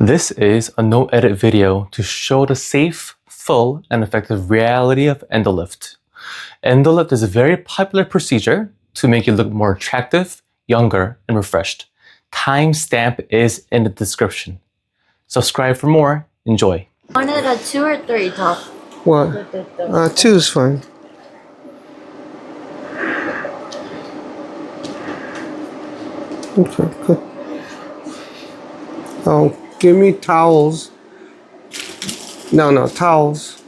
This is a no-edit video to show the safe, full, and effective reality of Endolift. Endolift is a very popular procedure to make you look more attractive, younger, and refreshed. Timestamp is in the description. Subscribe for more. Enjoy. Wanted a 2 or 3 top? What? 2 is fine. Okay, good. Oh, give me towels. No, towels.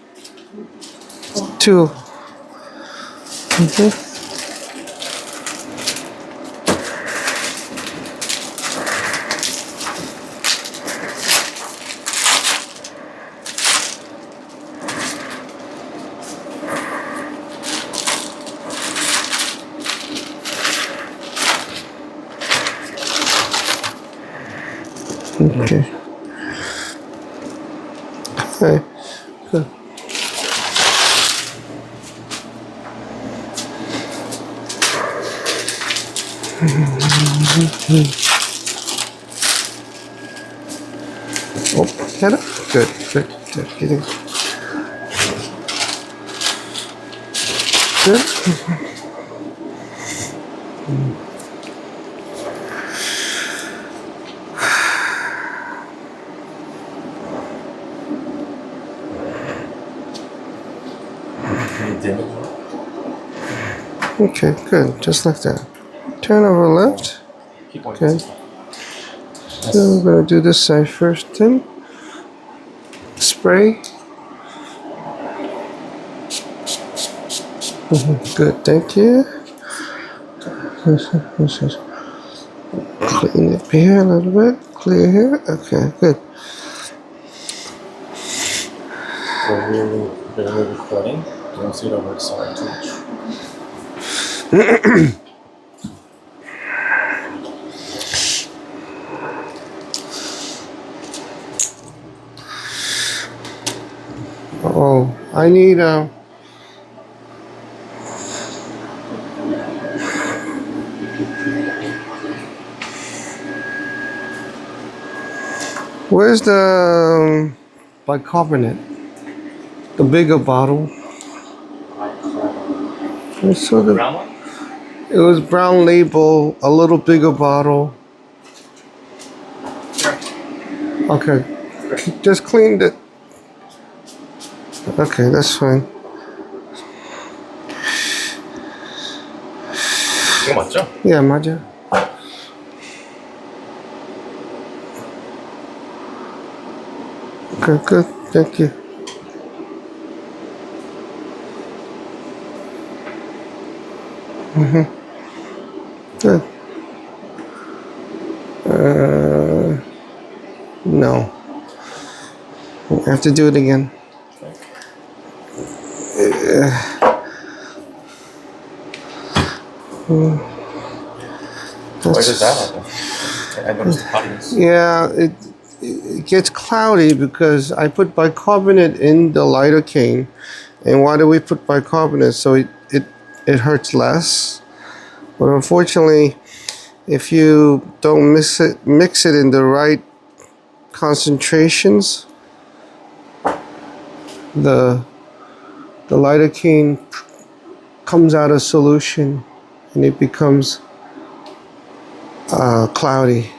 2. Okay. Okay. Good. Oh, get it? Good. Get it. Good. Okay, good. Just like that. Turn over left. Okay. So we're going to do this side first then. Spray. Good, thank you. Clean up here a little bit. Clear here. Okay, good. We're really recording. Don't see it over the side too much. Oh, I need where's the bicarbonate? The bigger bottle. It's sort of, Brown one? it was brown label, a little bigger bottle. Okay, just cleaned it. Okay, that's fine. 이거 맞죠? Yeah, 맞아. Okay, good. Thank you. Good. No. I have to do it again. Why does that happen? I noticed the cloudiness. Yeah, it gets cloudy because I put bicarbonate in the lidocaine. And why do we put bicarbonate? So it hurts less. But unfortunately, if you don't mix it in the right concentrations, the lidocaine comes out of solution and it becomes cloudy.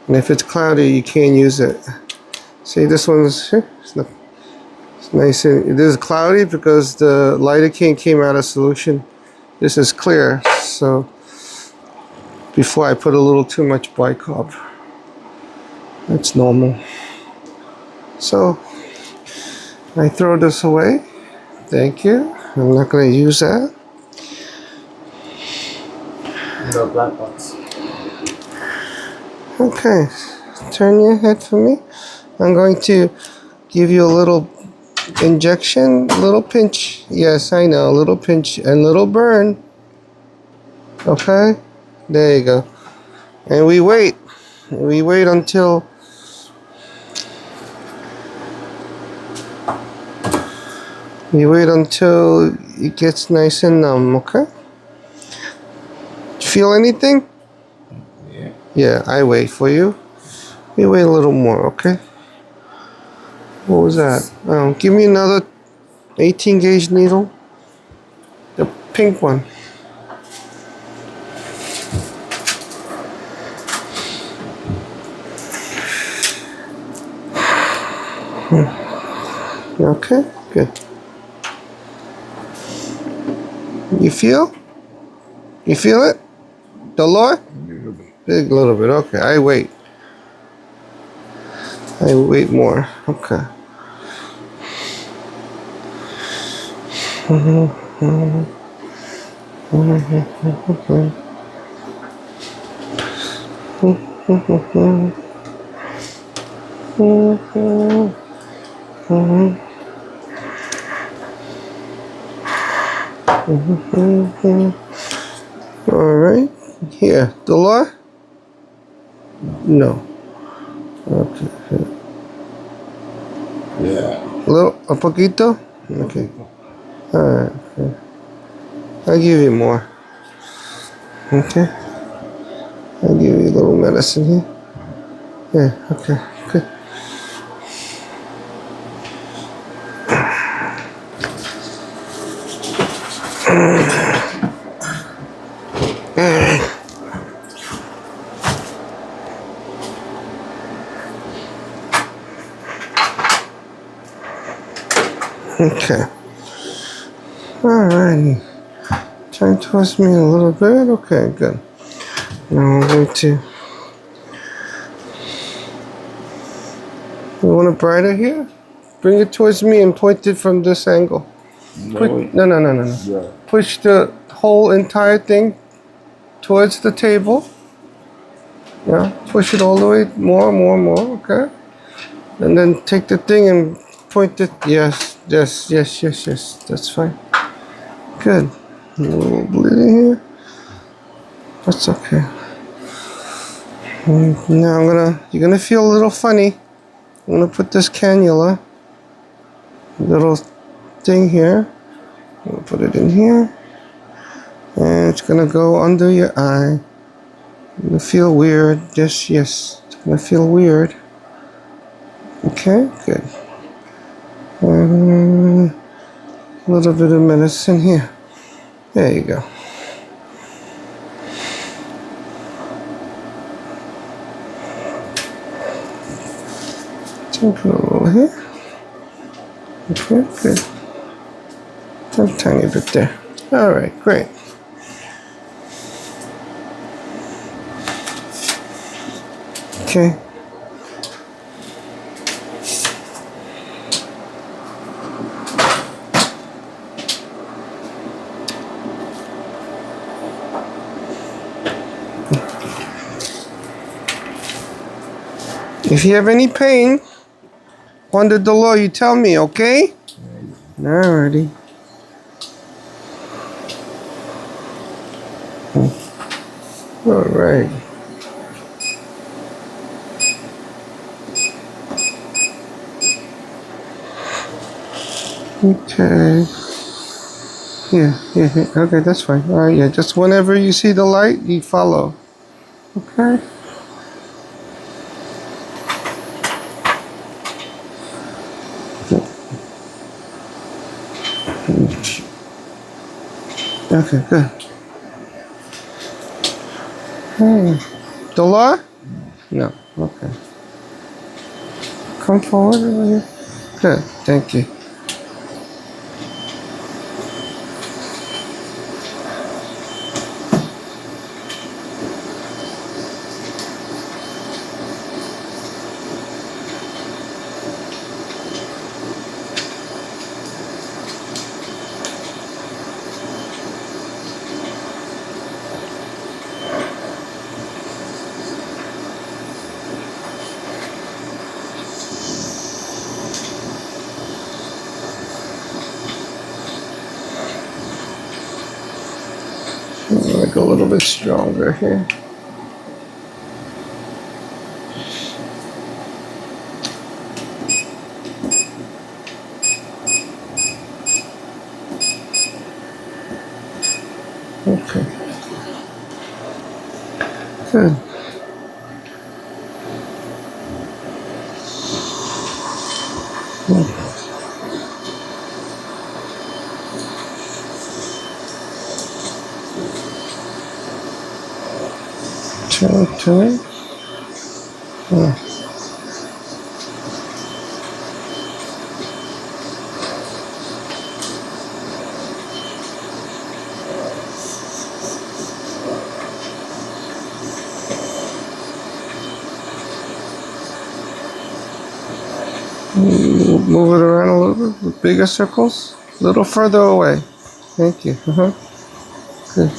And if it's cloudy, you can't use it. See, this one's here. It's nice. It is cloudy because the lidocaine came out of solution. This is clear. So before I put a little too much bicarb. That's normal. So I throw this away. Thank you. I'm not going to use that. The black box. Okay, turn your head for me. I'm going to give you a little injection, little pinch. Yes, I know, a little pinch and little burn. Okay, there you go. And we wait. We wait until it gets nice and numb. Okay. Feel anything? Yeah. Yeah, I wait for you. You wait a little more, okay? What was that? Give me another 18 gauge needle. The pink one. Okay, good. You feel? You feel it? Dolor? Big little bit. Okay, I wait. I wait more. Okay. All right. Here, Dolor? No. Okay. Yeah. A poquito? Okay. All right. Okay. I'll give you more. Okay. I'll give you a little medicine here. Yeah, okay. Good. Okay. Alrighty. Turn towards me a little bit. Okay, good. Now I'm going to. You want it brighter here? Bring it towards me and point it from this angle. No. Yeah. Push the whole entire thing towards the table. Yeah. Push it all the way more. Okay. And then take the thing and point it. Yes. That's fine. Good. A little bleeding here. That's okay. Now you're gonna feel a little funny. I'm gonna put this cannula, little thing here. I'm gonna put it in here. And it's gonna go under your eye. You're gonna feel weird. Yes. It's gonna feel weird. Okay, good. And a little bit of medicine here. There you go. Put a little here. Okay, good. A tiny bit there. All right, great. Okay. If you have any pain, under the law, you tell me, okay? Alrighty. Alright. Okay. Yeah. Okay, that's fine. Alright, yeah. Just whenever you see the light, you follow. Okay? Okay, good. Dolor? No. Okay. Come forward over here. Good. Thank you. Like a little bit stronger here. Okay. Good. Turn. Move it around a little bit with bigger circles. A little further away. Thank you. Good.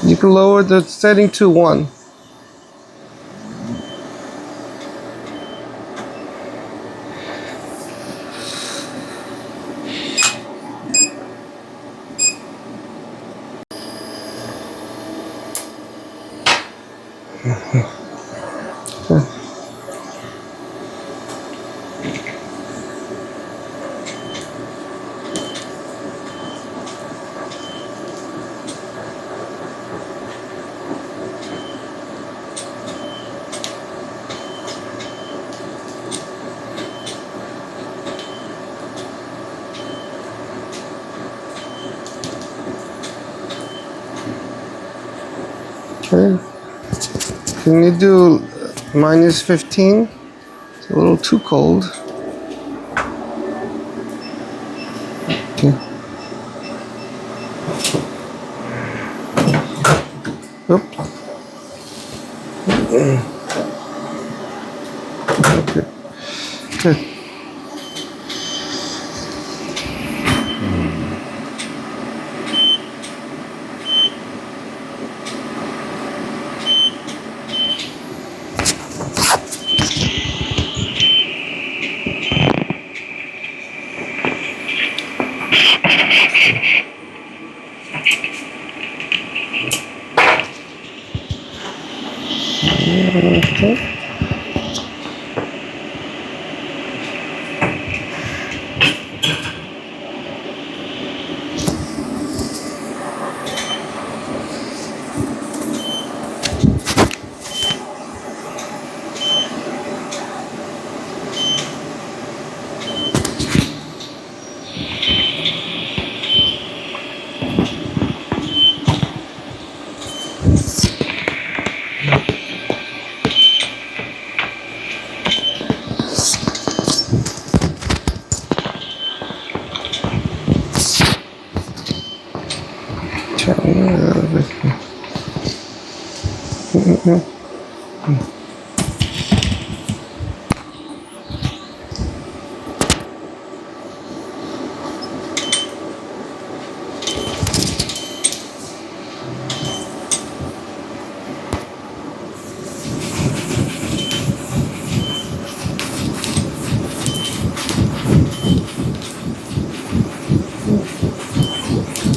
You can lower the setting to 1. Okay. Can you do -15? It's a little too cold. Okay. Oop. Okay. Good. Okay.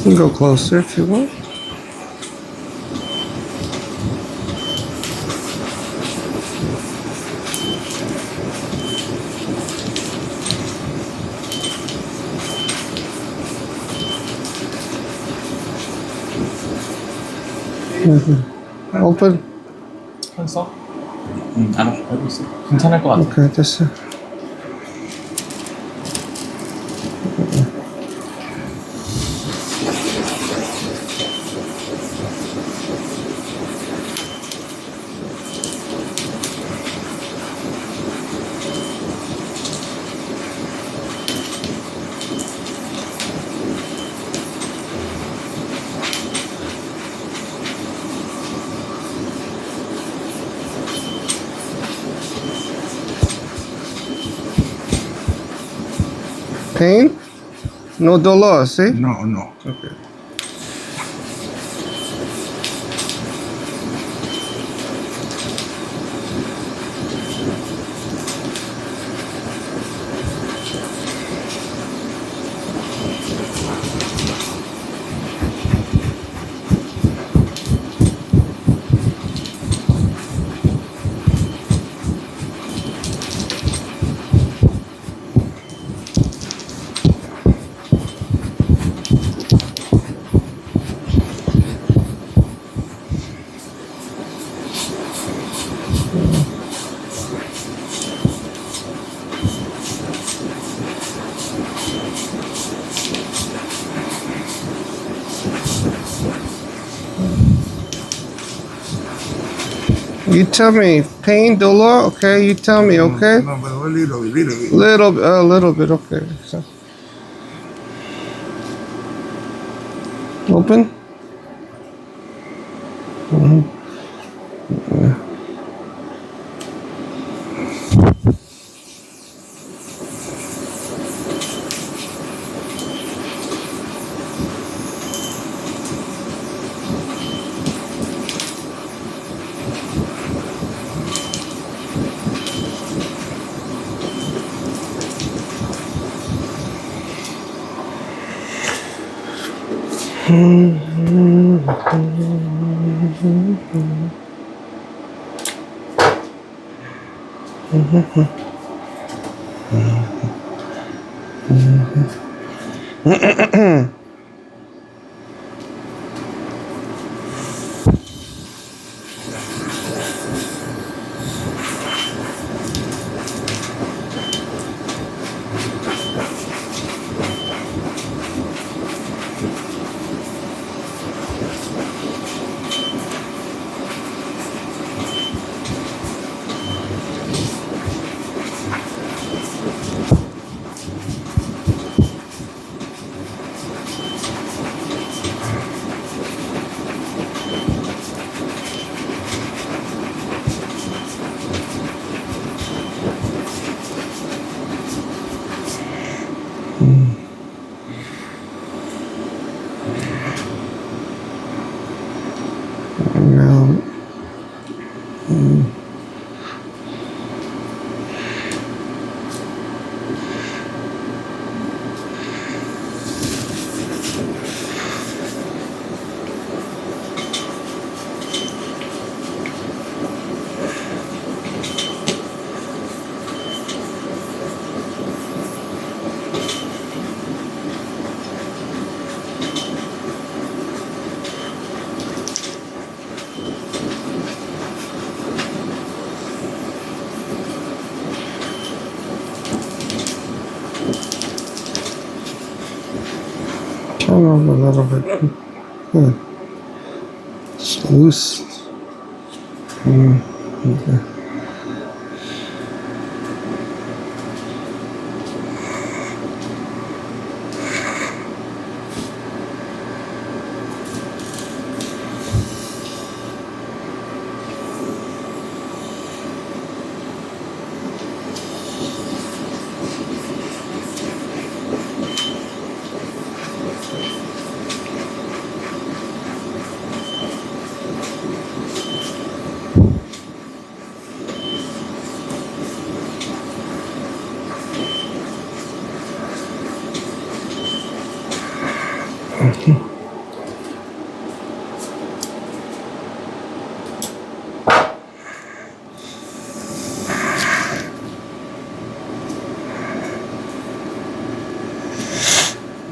You can go closer if you want. Open. 했어? 알았어. 알고 있어. 괜찮을 것 같아. 오케이, 됐어. Pain? No dolor, see? No, no. Okay. You tell me. Pain, dolor, okay? You tell me, okay? No, but a little bit. A little bit, okay. So. Open. Now, turn over a little bit. It's loose. Okay.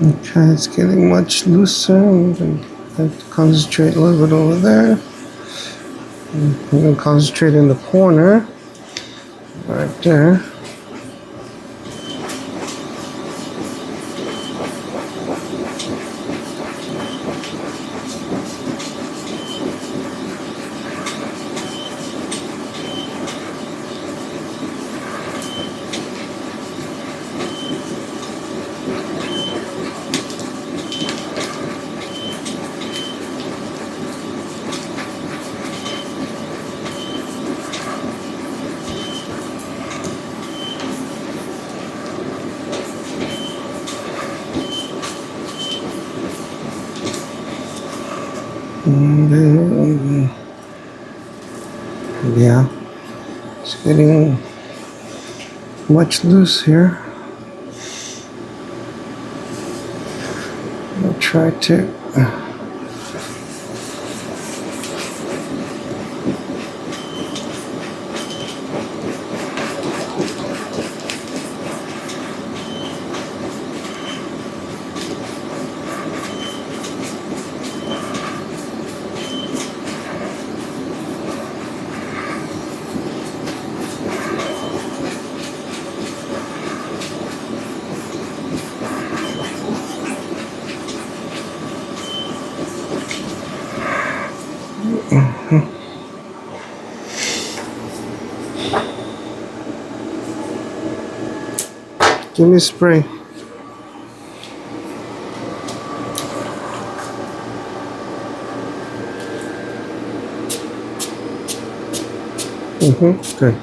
Okay, it's getting much looser. I'm going to concentrate a little bit over there. I'm going to concentrate in the corner, right there. Yeah, it's getting much loose here. I'll try to Give me a spray. Good.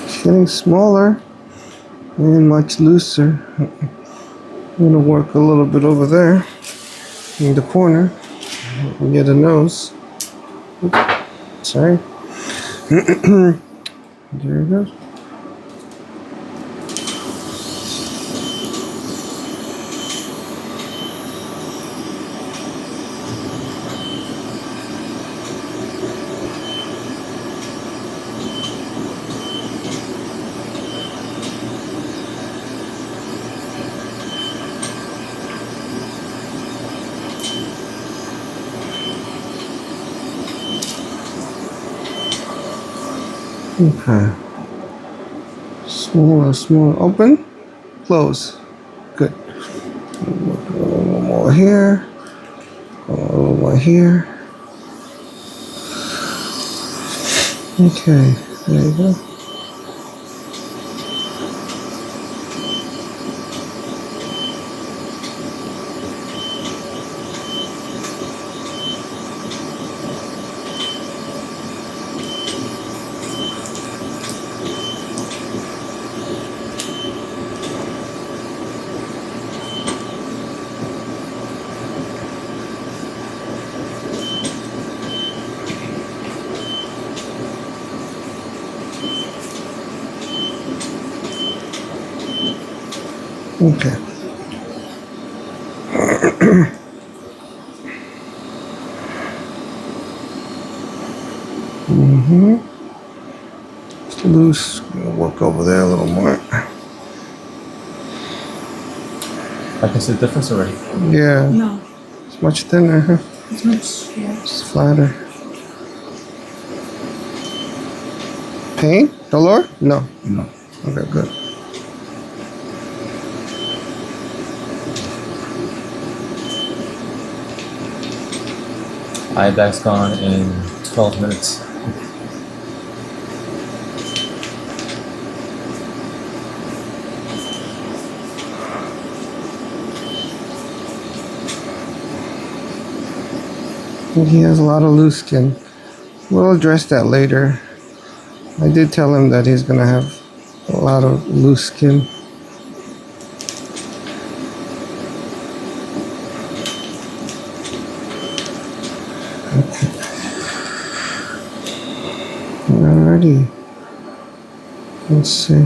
It's getting smaller and much looser. I'm gonna work a little bit over there in the corner near the nose. Sorry. There it goes. Okay. Smaller. Open, close. Good. A little more here. A little more here. Okay. There you go. Okay. It's loose. Gonna work over there a little more. I can see the difference already. Yeah. No, It's much thinner, huh? it's much, yeah. It's flatter. Pain? Dolor? No. No. Okay, good. Eyebag's gone in 12 minutes. He has a lot of loose skin. We'll address that later. I did tell him that he's gonna have a lot of loose skin. Alrighty. Let's see.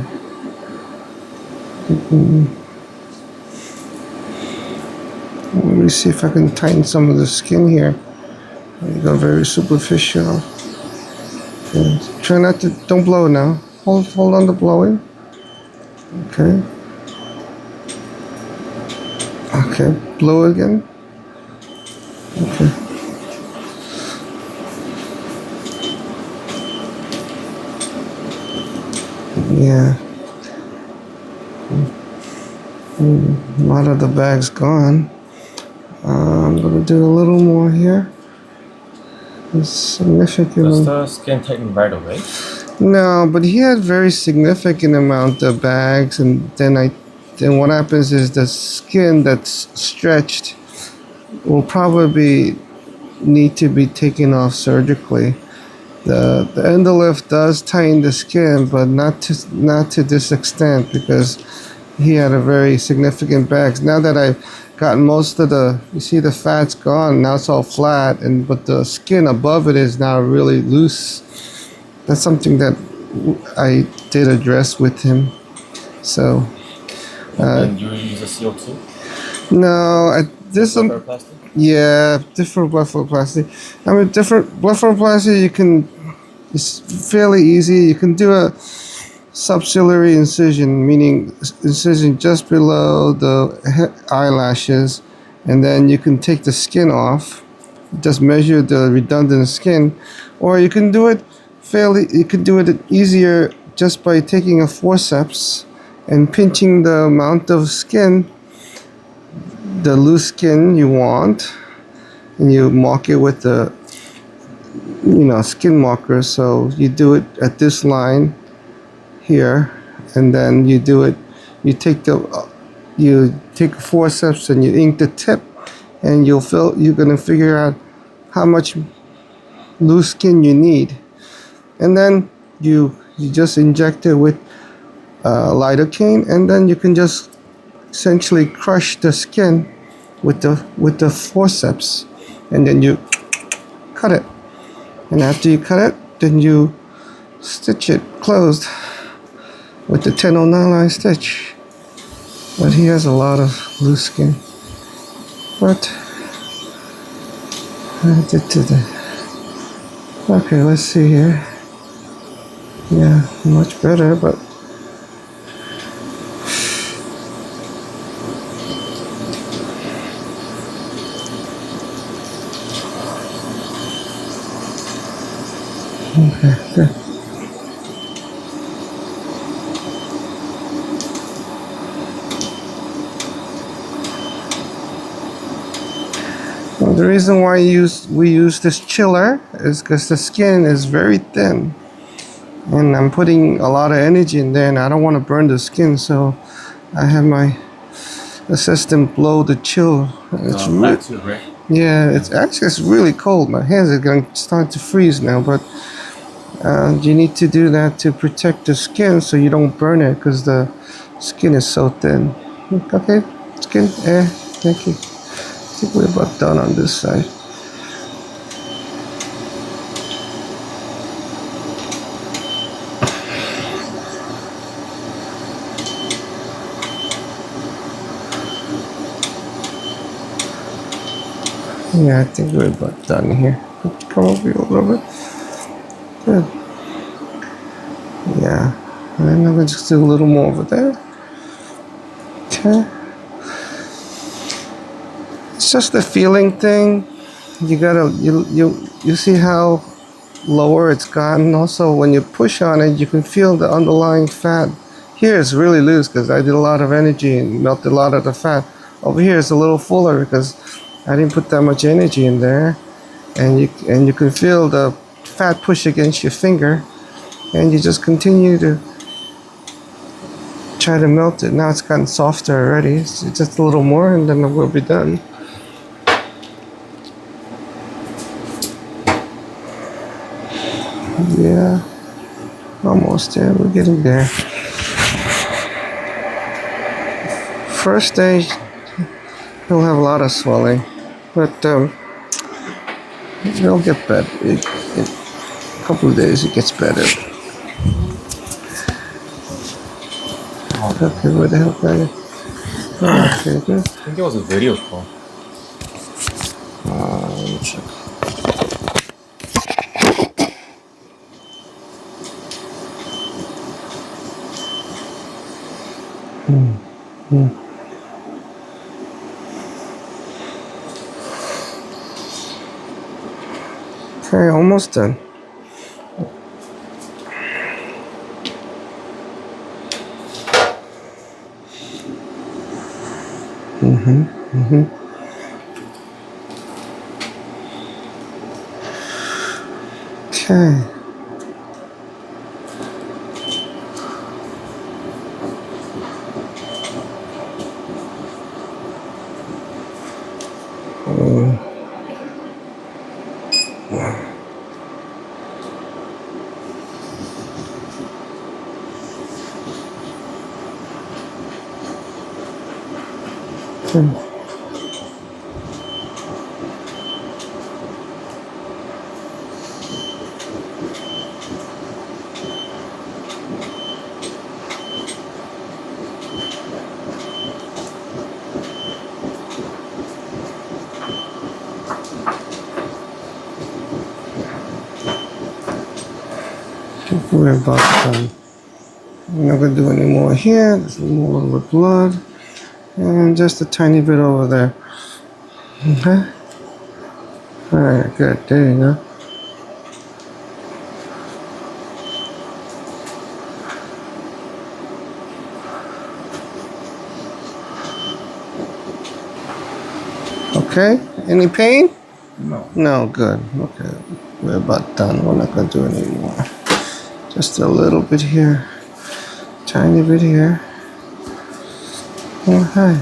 Let me see if I can tighten some of the skin here. You got very superficial. Okay. Try not to, don't blow now. Hold on to blowing. Okay. Okay, blow again. Okay. Yeah. A lot of the bag's gone. I'm gonna do a little more here. It's significant. Does the skin tighten right away? No, but he had very significant amount of bags, and then what happens is the skin that's stretched will probably need to be taken off surgically. The Endolift does tighten the skin, but not to this extent, because he had a very significant bag. Now that I've gotten most of the, you see the fat's gone. Now it's all flat, and but the skin above it is now really loose. That's something that I did address with him. So. And you use a CO2? No, this Plastic? yeah, different blepharoplasty. I mean, different blepharoplasty. You can, it's fairly easy. You can do a subciliary incision, meaning incision just below the eyelashes, and then you can take the skin off. Just measure the redundant skin, or you can do it fairly. You can do it easier just by taking a forceps and pinching the amount of skin, the loose skin you want, and you mark it with the skin marker. So you do it at this line here, and then you do it. You take forceps and you ink the tip, and you're gonna figure out how much loose skin you need, and then you just inject it with lidocaine, and then you can just essentially crush the skin with the forceps, and then you cut it. And after you cut it, then you stitch it closed with the 1009 line stitch. But he has a lot of loose skin. But I did to the. Okay, let's see here. Yeah, much better, but. Okay, good. Well, the reason why we use this chiller is because the skin is very thin, and I'm putting a lot of energy in there, and I don't want to burn the skin, so I have my assistant blow the chill. It's yeah, it's really cold. My hands are going to start to freeze now, but you need to do that to protect the skin so you don't burn it because the skin is so thin. Okay, skin, thank you. I think we're about done on this side. Yeah, I think we're about done here. Come over here a little bit. Good. Yeah. And then I'm going to just do a little more over there. Okay. It's just a feeling thing. You gotta, you see how lower it's gotten. Also, when you push on it, you can feel the underlying fat. Here it's really loose because I did a lot of energy and melted a lot of the fat. Over here it's a little fuller because I didn't put that much energy in there, and you can feel the fat push against your finger, and you just continue to try to melt it. Now it's gotten softer already. It's just a little more, and then we'll be done. Yeah, almost there. We're getting there. First stage, he'll have a lot of swelling, but it'll get better. In a couple of days, it gets better. Okay, where the hell are you? Okay, good. I think it was a video call. Let me check. Okay, almost done. Okay. We're about done. I'm not gonna do any more here. There's a little bit of blood. And just a tiny bit over there. Okay. Alright, good. There you go. Okay. Any pain? No. No, good. Okay. We're about done. We're not gonna do any more. Just a little bit here. Tiny bit here. Okay.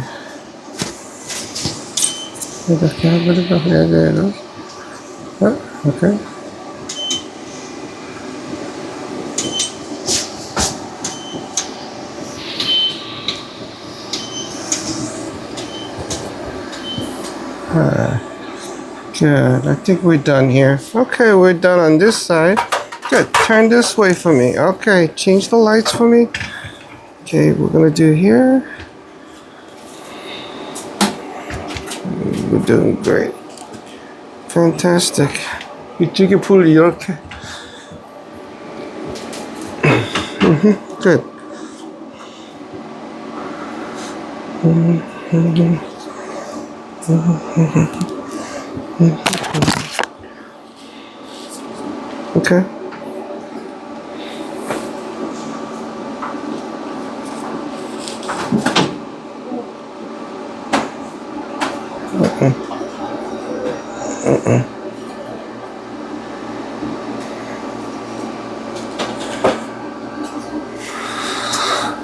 Yeah, there it goes. Oh, okay. Good. I think we're done here. Okay, we're done on this side. Good. Turn this way for me. Okay, change the lights for me. Okay, we're gonna do here. We're doing great. Fantastic. 이쪽에 불 이렇게. Good. Okay.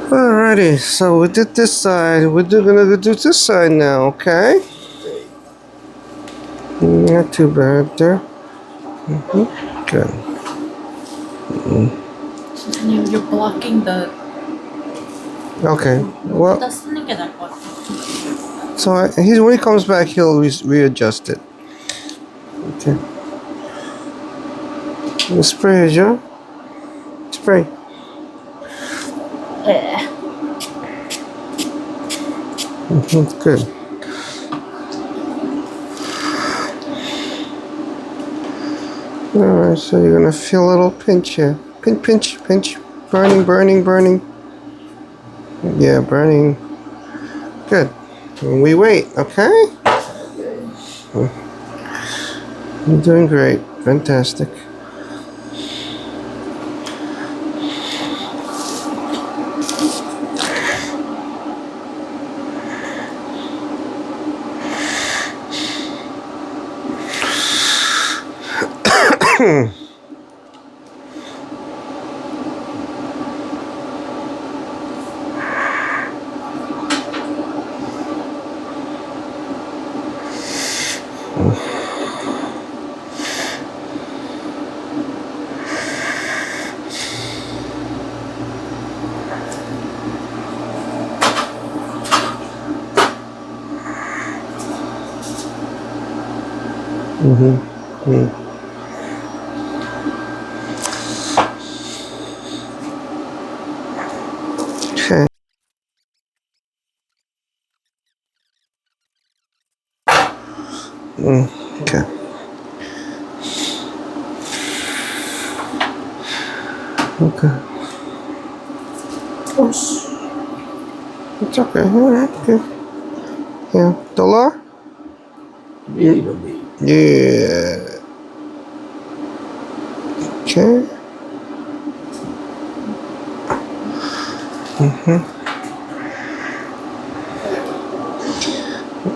Alrighty, so we did this side. We're gonna do this side now, okay? Not too bad there. Good. You're blocking the. Okay. Well, 쓰는 게 나을 것 같아. so when he comes back, he'll readjust it. Okay. The spray, Joe. Spray. Good. Alright, so you're gonna feel a little pinch here. Pinch. Burning. Yeah, burning. Good. And we wait, okay? You're doing great. Fantastic. Okay. Okay. Okay. It's okay. Alright, good. Yeah. Dollar? Yeah. Okay.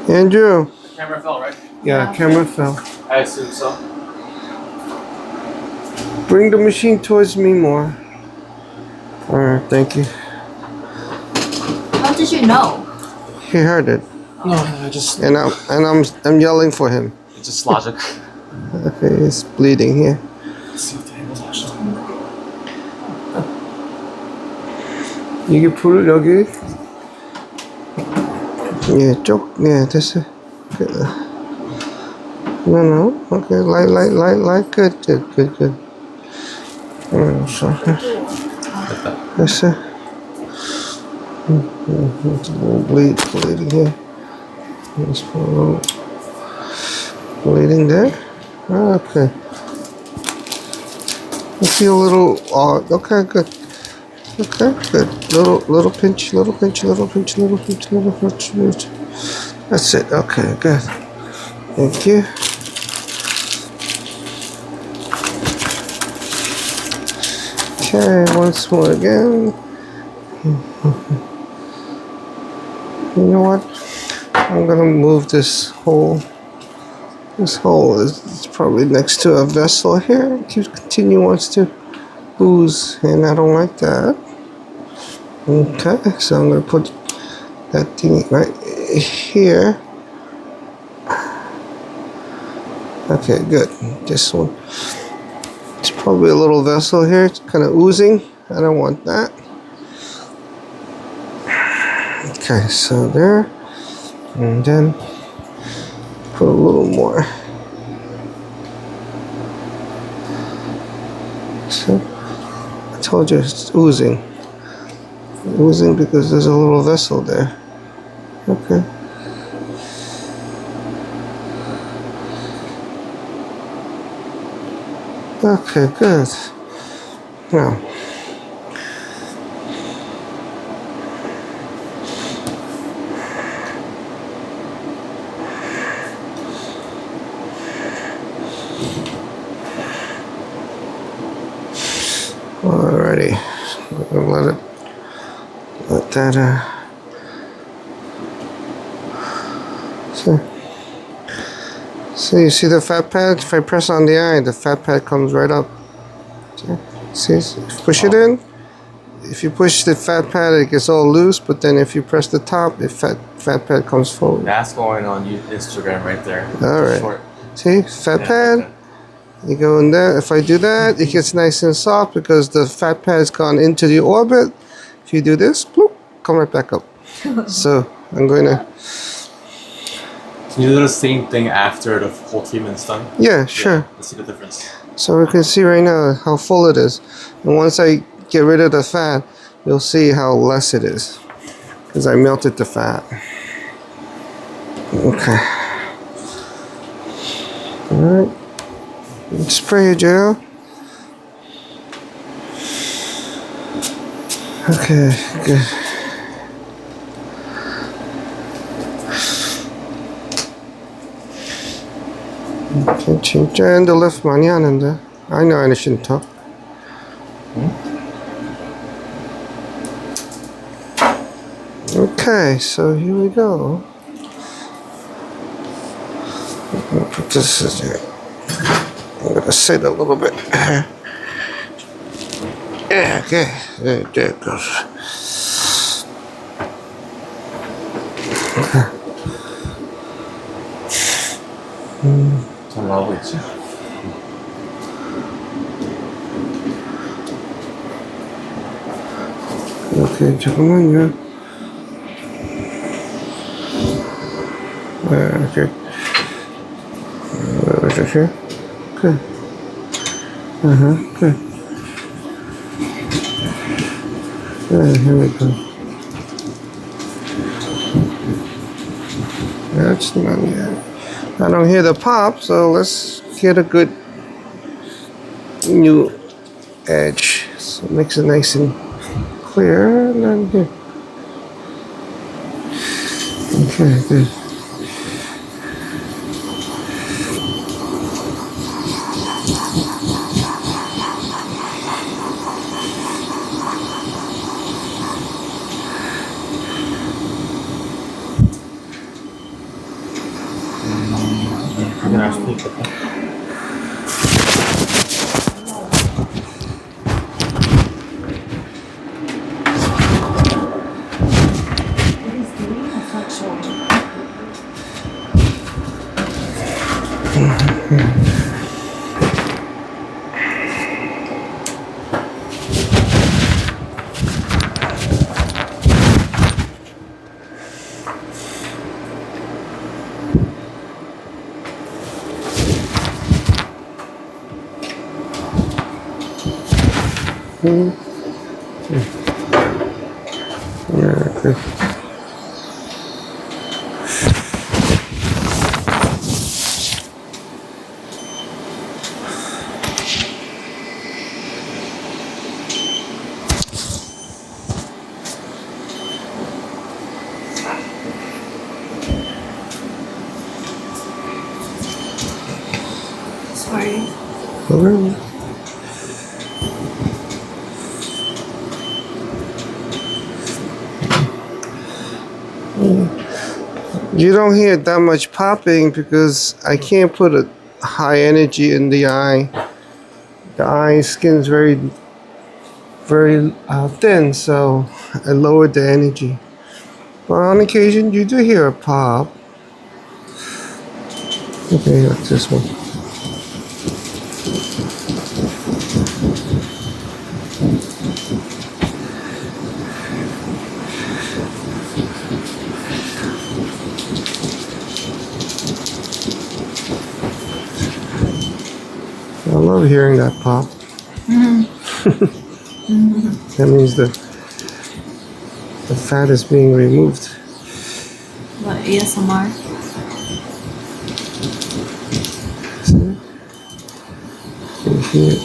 Andrew. The camera fell, right? Yeah, camera fell. I assume so. Bring the machine towards me more. Alright, thank you. How did you know? He heard it. No, I just. And I'm yelling for him. It's just logic. Okay, he's bleeding here. Let's see if the handle's actually. 이게 불 여기 Yeah, choke. Yeah, that's it. Good. No. Okay, light. Good. So, Like that. that's it. It's a little bleeding here. Just put a little bleeding there. Okay. I feel a little odd. Okay, good. Okay, good. Little pinch. That's it. Okay, good. Thank you. Okay, once more again. You know what? I'm gonna move this hole. This hole is probably next to a vessel here. Wants to ooze, and I don't like that. Okay, so I'm gonna put that thing right here. Okay, good. This one. It's probably a little vessel here. It's kind of oozing. I don't want that. Okay, so there. And then put a little more. So I told you it's oozing. Oozing because there's a little vessel there. Okay. Okay, good. Now, alrighty. Let that so you see the fat pad? If I press on the eye, the fat pad comes right up. See, push it in. If you push the fat pad, it gets all loose. But then if you press the top, the fat pad comes forward. That's going on Instagram right there. All right. Short. See, fat pad. Okay. You go in there. If I do that, it gets nice and soft because the fat pad has gone into the orbit. If you do this, bloop, come right back up. So I'm going to. Can you do the same thing after the whole treatment's done? Yeah, sure. Yeah, let's see the difference. So we can see right now how full it is. And once I get rid of the fat, you'll see how less it is. Because I melted the fat. Okay. Alright. Spray gel. Okay, good. 진짜 Endolift 많이 하는데. I know I shouldn't talk. Okay, so here we go. I'll put this in here. I'm gonna sit a little bit. Yeah, okay. There it goes. 잘 나오고 있지? Okay, 잠깐만요. Okay. Right here. Good. Good. Here we go. That's not yet. I don't hear the pop, so let's get a good new edge. So it makes it nice and clear. And then here. Okay, good. You can actually put that. What he's doing, it's not showing. Yeah, okay. Sorry. Okay. You don't hear that much popping because I can't put a high energy in the eye. The eye skin is very thin, so I lowered the energy. But on occasion, you do hear a pop. Okay, that's this one. I love hearing that pop. That means the fat is being removed. What, ASMR? See? You hear it.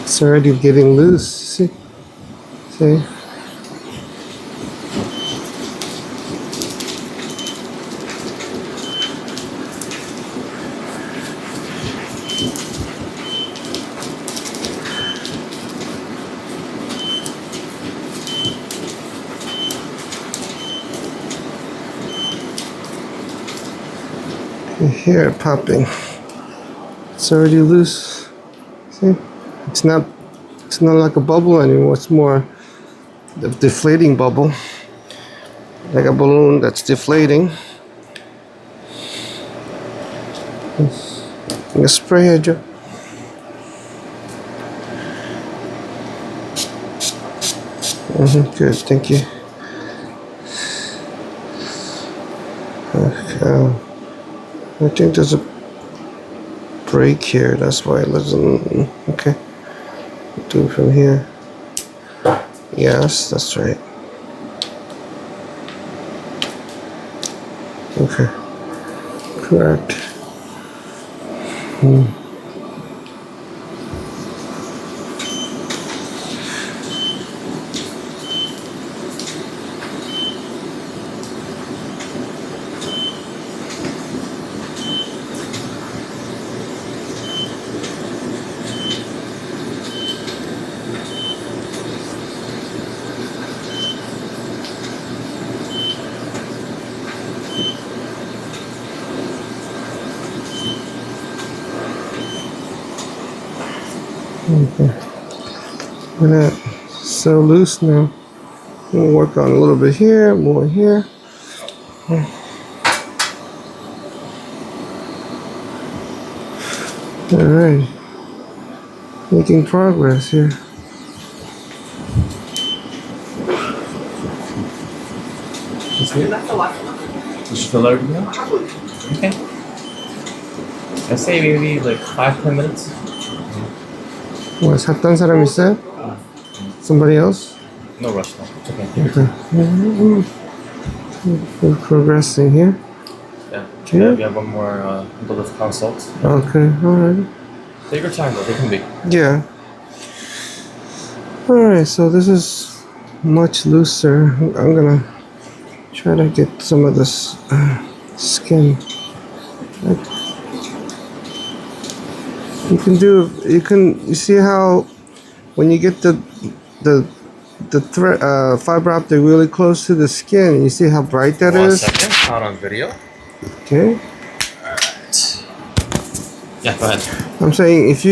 It's already getting loose. See? See? You hear it popping. It's already loose. See? It's not like a bubble anymore. It's more the deflating bubble. Like a balloon that's deflating. A spray head, Joe. Good, thank you. Okay. I think there's a break here, that's why it doesn't. Okay. Do it from here. Yes, that's right. Okay. Correct. Okay. Look at that. So loose now. We'll work on a little bit here, more here. Alright. Making progress here. Just fill everything out? Okay. I say maybe like 5-10 minutes. Was 샀던 사람 있어요? Somebody else? No rush though. It's okay. Okay. We're progressing here. Yeah. Okay. Yeah, we have one more Endolift consult. Okay, alright. Take your time though, they can be. Yeah. Alright, so this is much looser. I'm gonna try to get some of this skin. You see how when you get the fiber optic really close to the skin, you see how bright that is? 1 second, caught on video. Okay. Alright. Yeah, go ahead. I'm saying if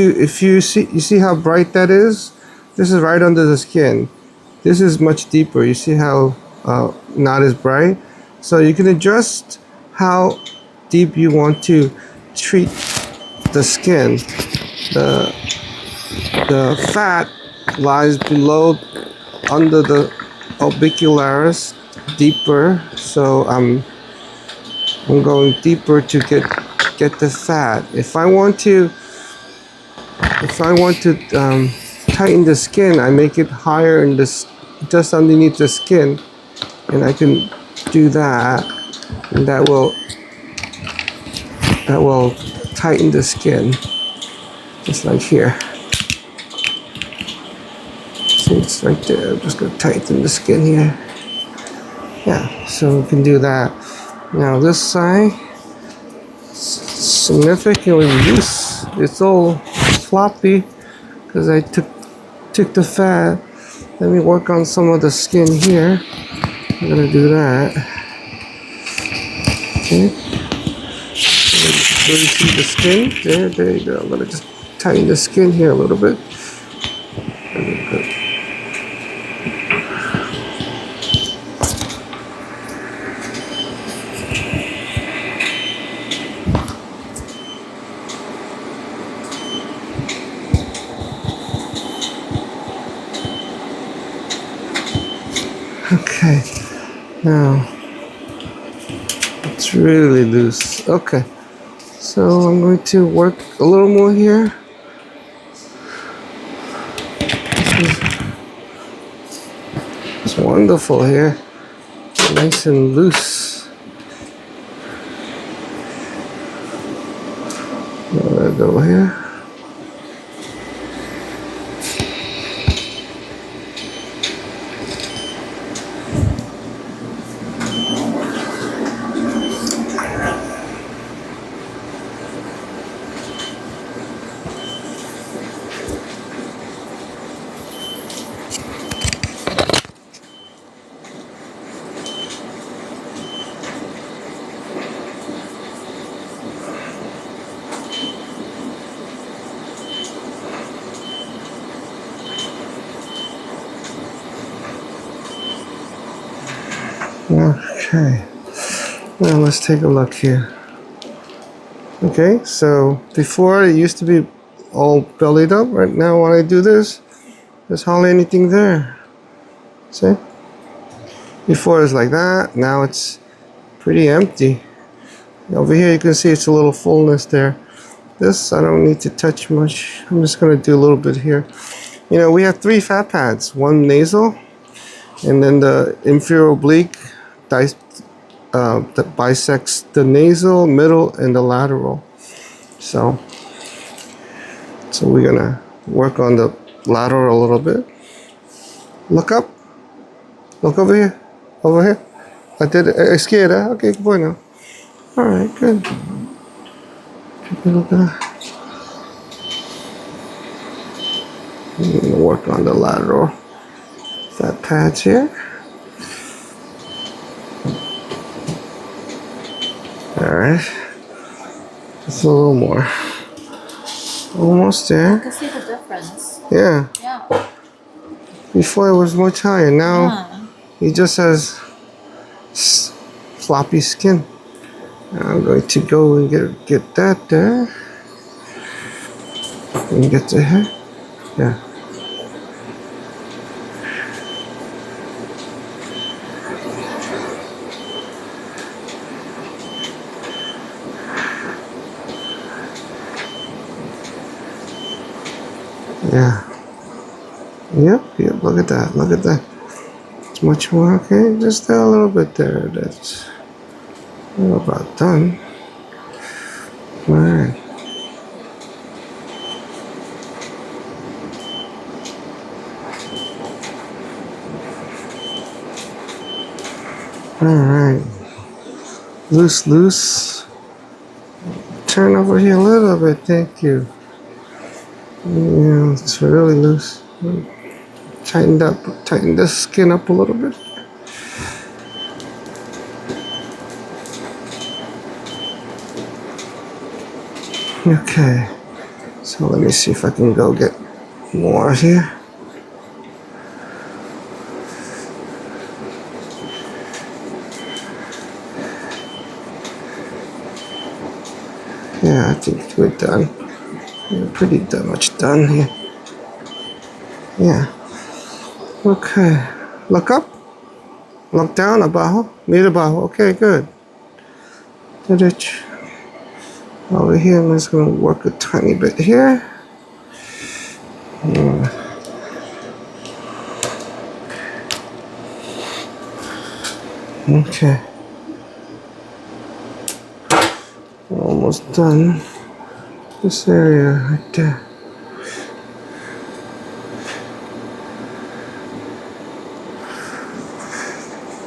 you see how bright that is? This is right under the skin. This is much deeper. You see how not as bright? So you can adjust how deep you want to treat the skin. The fat lies below under the orbicularis deeper, so I'm going deeper to get the fat. If I want to if I want to tighten the skin, I make it higher in this, just underneath the skin, and I can do that, and that will tighten the skin, just like here. See, it's right there. I'm just gonna tighten the skin here. Yeah, so we can do that. Now this side, significantly loose. It's all floppy because I took the fat. Let me work on some of the skin here. I'm gonna do that. Okay. Really see the skin? There you go. I'm gonna just tighten the skin here a little bit. Okay, now it's really loose. Okay, so I'm going to work a little more here. It's wonderful here, nice and loose. Let it go here. Okay, now let's take a look here. Okay, so before it used to be all bellied up. Right now when I do this, there's hardly anything there. See? Before it's like that, now it's pretty empty. Over here you can see it's a little fullness there. This I don't need to touch much. I'm just going to do a little bit here. You know, we have 3 fat pads, one nasal, and then the inferior oblique that bisects the nasal, middle, and the lateral. So we're gonna work on the lateral a little bit. Look up. Look over here. Over here. I did it. Scared, huh? Okay, good boy now. All right, good. Take a look at that. I'm gonna work on the lateral fat pads here. Alright, just a little more. Almost there. I can see the difference. Yeah. Yeah. Before it was much higher. Now Yeah. he just has floppy skin. Now I'm going to go and get that there. And get the hair. Yeah. Yeah. Yep, look at that. It's much more, okay, just a little bit there. That's about done. Alright. Alright. Loose. Turn over here a little bit, thank you. Yeah, it's really loose. Tighten the skin up a little bit. Okay, so let me see if I can go get more here. Yeah, I think we're done. We're pretty much done here. Yeah. Okay. Look up. Look down. Abajo. Mira abajo. Okay, good. Over here, I'm just going to work a tiny bit here. Okay. Almost done. This area right there.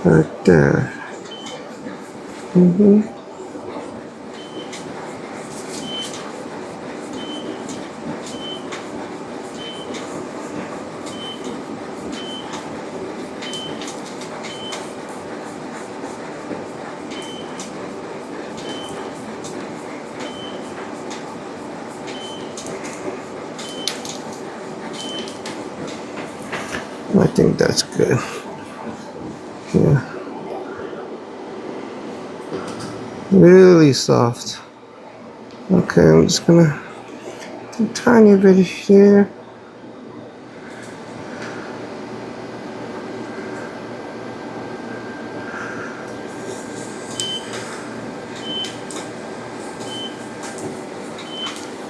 Right there. I think that's good. Yeah. Really soft. Okay, I'm just gonna do a tiny bit here.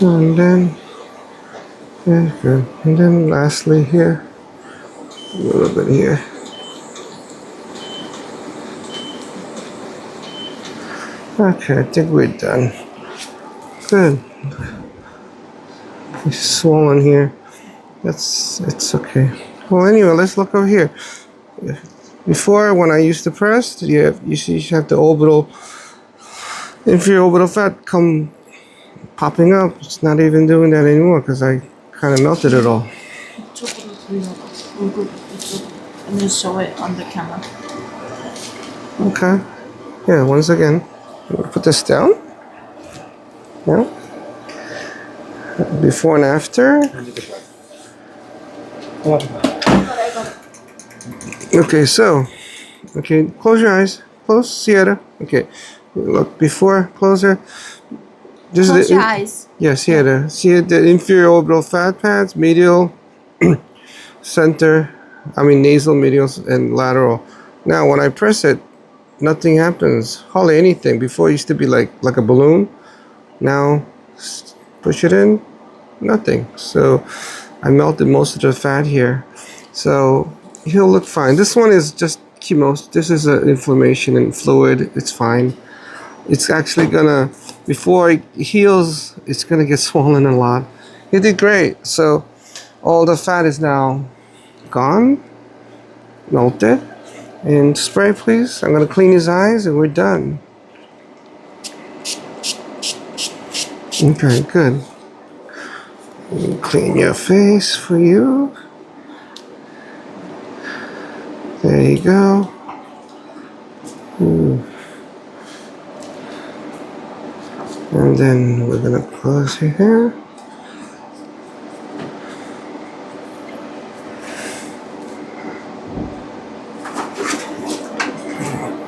And then, yeah, good. And then lastly here, a little bit here. Okay, I think we're done. Good. It's swollen here. It's okay. Well, anyway, let's look over here. Before, when I used to press, you have the inferior orbital fat come popping up. It's not even doing that anymore because I kind of melted it all. 이쪽으로 돌려봐. 얼굴 이쪽으로. And then show it on the camera. Okay. Yeah, once again, put this down. Yeah. Before and after. Okay, so, close your eyes. Close, Sierra. Okay, look, before, closer. This Close is the your eyes. Yeah, Sierra. See the inferior orbital fat pads, medial, center, nasal, medial, and lateral. Now, when I press it, nothing happens. Hardly anything. Before it used to be like a balloon. Now, push it in, nothing. So, I melted most of the fat here. So, he'll look fine. This one is just chemo. This is an inflammation and fluid. It's fine. It's actually gonna, before it heals, it's gonna get swollen a lot. He did great. So, all the fat is now gone, melted. And spray, please. I'm gonna clean his eyes and we're done. Okay, good. Clean your face for you. There you go. And then we're gonna close your hair.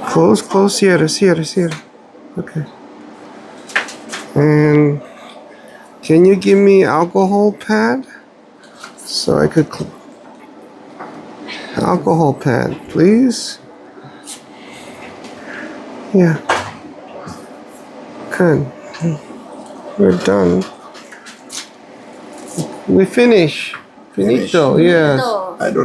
Close, Sierra. Okay. And can you give me alcohol pad? So I could alcohol pad, please. Yeah. Good. We're done. We finish. Finito. Yeah. 또 I don't